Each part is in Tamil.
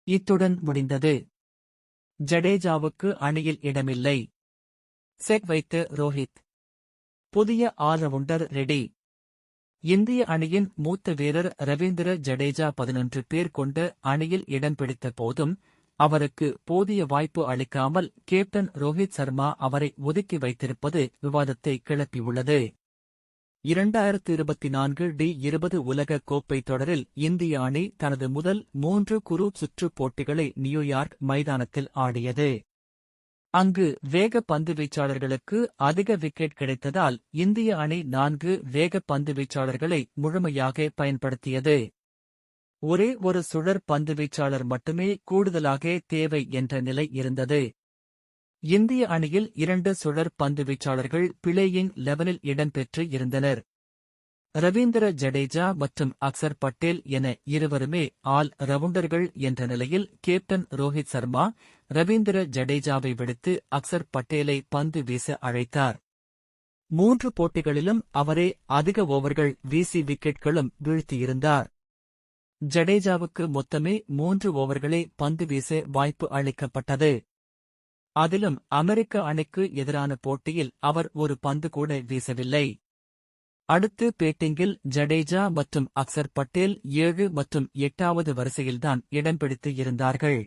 இத்துடன் முடிந்தது. ஜடேஜாவுக்கு அணியில் இடமில்லை. செக் வைத்து ரோஹித். புதிய ஆல்ரவுண்டர் ரெடி. இந்திய அணியின் மூத்த வீரர் ரவீந்திர ஜடேஜா 11 பேர் கொண்ட அணியில் இடம் பிடித்த போதும் அவருக்கு போதிய வாய்ப்பு அளிக்காமல் கேப்டன் ரோஹித் சர்மா அவரை ஒதுக்கி வைத்திருப்பது விவாதத்தை கிளப்பியுள்ளது. 2024 டி20 உலக கோப்பை தொடரில் இந்திய அணி தனது முதல் 3 குரூப் சுற்றுப் போட்டிகளை நியூயார்க் மைதானத்தில் ஆடியது. அங்கு வேக பந்துவீச்சாளர்களுக்கு அதிக விக்கெட் கிடைத்ததால் இந்திய அணி 4 வேக பந்துவீச்சாளர்களை முழுமையாக பயன்படுத்தியது. ஒரே ஒரு சுழற் பந்துவீச்சாளர் மட்டுமே கூடுதலாக தேவை என்ற நிலை இருந்தது. இந்திய அணியில் 2 சுழற் பந்துவீச்சாளர்கள் பிளேயிங் 11இல் இடம்பெற்று இருந்தனர். ரவீந்திர ஜடேஜா மற்றும் அக்சர் பட்டேல் என இருவருமே ஆல் ரவுண்டர்கள் என்ற நிலையில் கேப்டன் ரோஹித் சர்மா ரவீந்திர ஜடேஜாவை விடுத்து அக்சர் பட்டேலை பந்து வீச அழைத்தார். 3 போட்டிகளிலும் அவரே அதிக ஓவர்கள் வீசி விக்கெட்களும் வீழ்த்தியிருந்தார். ஜடேஜாவுக்கு மொத்தமே 3 ஓவர்களே பந்து வீச வாய்ப்பு அளிக்கப்பட்டது. அதிலும் அமெரிக்க அணிக்கு எதிரான போட்டியில் அவர் ஒரு பந்து கூட வீசவில்லை. அடுத்து பேட்டிங்கில் ஜடேஜா மற்றும் அக்சர் பட்டேல் 7 மற்றும் 8வது வரிசையில்தான் இடம் பிடித்து இருந்தார்கள்.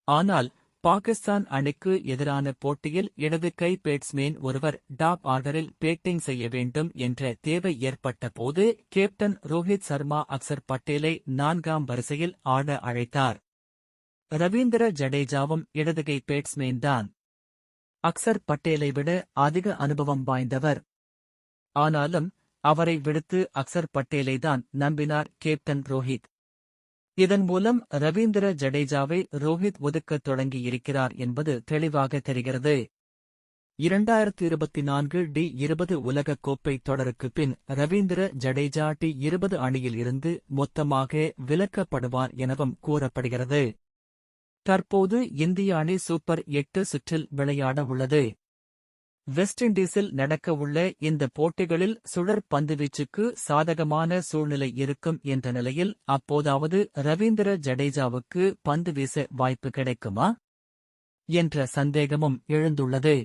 ஆனால் பாகிஸ்தான் அணிக்கு எதிரான போட்டியில் இடது கை பேட்ஸ்மேன் ஒருவர் டாப் ஆர்டரில் பேட்டிங் செய்ய வேண்டும் என்ற தேவை ஏற்பட்ட போது கேப்டன் ரோஹித் சர்மா அக்சர் பட்டேலை 4ஆம் வரிசையில் ஆட அழைத்தார். ரவீந்திர ஜடேஜாவும் இடதுகை பேட்ஸ்மேன்தான். அக்சர் பட்டேலை விட அதிக அனுபவம் வாய்ந்தவர். ஆனாலும் அவரை விடுத்து அக்சர் பட்டேலைதான் நம்பினார் கேப்டன் ரோஹித். இதன் மூலம் ரவீந்திர ஜடேஜாவை ரோஹித் ஒதுக்கத் தொடங்கியிருக்கிறார் என்பது தெளிவாக தெரிகிறது. 2024 டி20 உலக கோப்பை தொடருக்கு பின் ரவீந்திர ஜடேஜா டி20 அணியில் இருந்து மொத்தமாக விலக்கப்படுவார் எனவும் கூறப்படுகிறது. தற்போது இந்திய அணி சூப்பர் 8 சுற்றில் விளையாட உள்ளது. வெஸ்ட் இண்டீஸில் நடக்கவுள்ள இந்த போட்டிகளில் சுழற் பந்துவீச்சுக்கு சாதகமான சூழ்நிலை இருக்கும் என்ற நிலையில் அப்போதாவது ரவீந்திர ஜடேஜாவுக்கு பந்து வீச வாய்ப்பு கிடைக்குமா என்ற சந்தேகமும் எழுந்துள்ளது.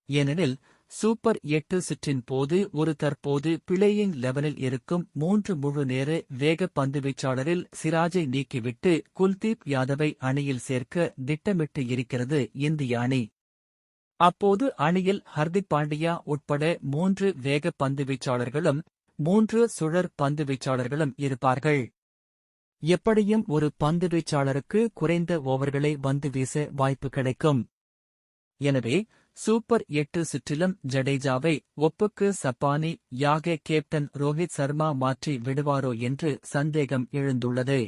ஏனெனில் சூப்பர் 8 சுற்றின் போது ஒரு தற்போது பிளேயிங் 11இல் இருக்கும் 3 முழு நேர வேக பந்துவீச்சாளரில் சிராஜை நீக்கிவிட்டு குல்தீப் யாதவை அணியில் சேர்க்க திட்டமிட்டு இருக்கிறது இந்திய அணி. அப்போது அணியில் ஹர்திக் பாண்டியா உட்பட 3 வேக பந்துவீச்சாளர்களும் 3 சுழற் பந்துவீச்சாளர்களும் இருப்பார்கள். எப்படியும் ஒரு பந்துவீச்சாளருக்கு குறைந்த ஓவர்களை வந்து வீச வாய்ப்பு கிடைக்கும். எனவே சூப்பர் 8 சுற்றிலும் ஜடேஜாவை ஒப்புக்கு சப்பானி யாக கேப்டன் ரோஹித் சர்மா மாற்றி விடுவாரோ என்று சந்தேகம் எழுந்துள்ளது.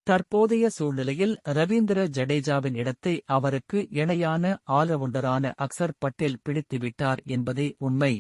தற்போதைய சூழ்நிலையில் ரவீந்திர ஜடேஜாவின் இடத்தை அவருக்கு இணையான ஆல்ரவுண்டரான அக்சர் பட்டேல் பிடித்துவிட்டார் என்பதே உண்மை.